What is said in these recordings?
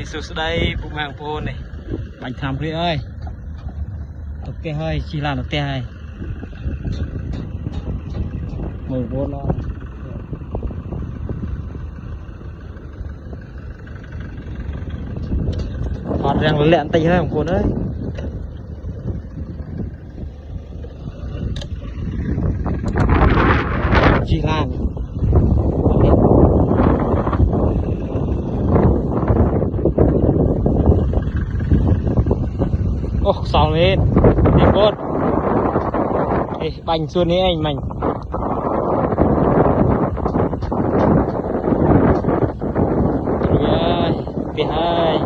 Sụt đây bụng mang phô này bánh tham rưỡi ơi ok hơi chỉ là nó te hay mười vô lo hot răng lẹn tay hơi một cô đấy chỉ là ô sòng lên đi bốt bánh xuân ấy anh mình cái hai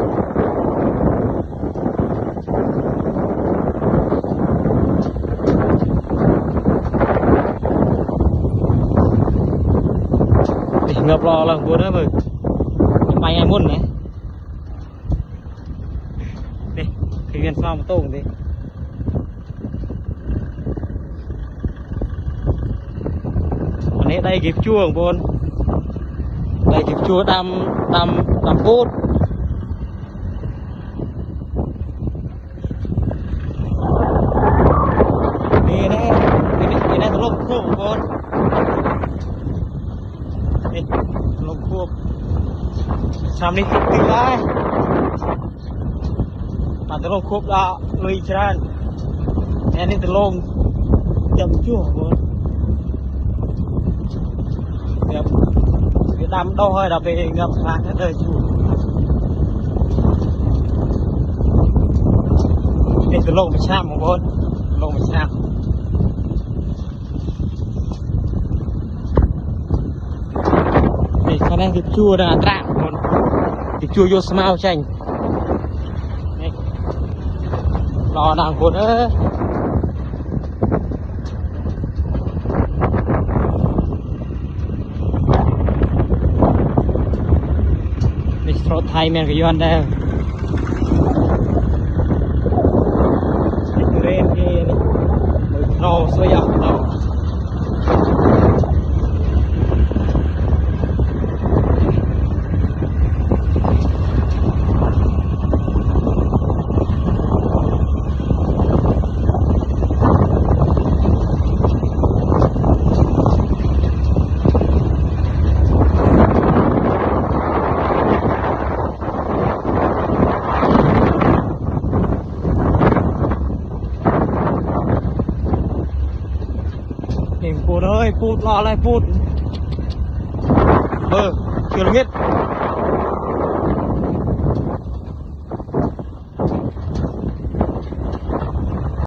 ngập lò là buồn đấy mừng bánh em muốn này đi thì gần sau một tô đi đây kịp chua buồn đây kịp chua đam phút đi đây lông khô buồn đi lông khô xăm đi từ lại mà từ lông khô đó lùi chân em đi từ lông chậm chua buồn cái đám đâu hơi là về ngập hàng hết đời chủ để từ lông một trăm một bốn lông một trăm để khả năng thịt chua là trạm một thịt chua vô smile chanh lò nàng cuốn ơ Thai men cái yon đây lên cái rau xoay dọc đâu Put ơi, put lo lại put. Chưa biết.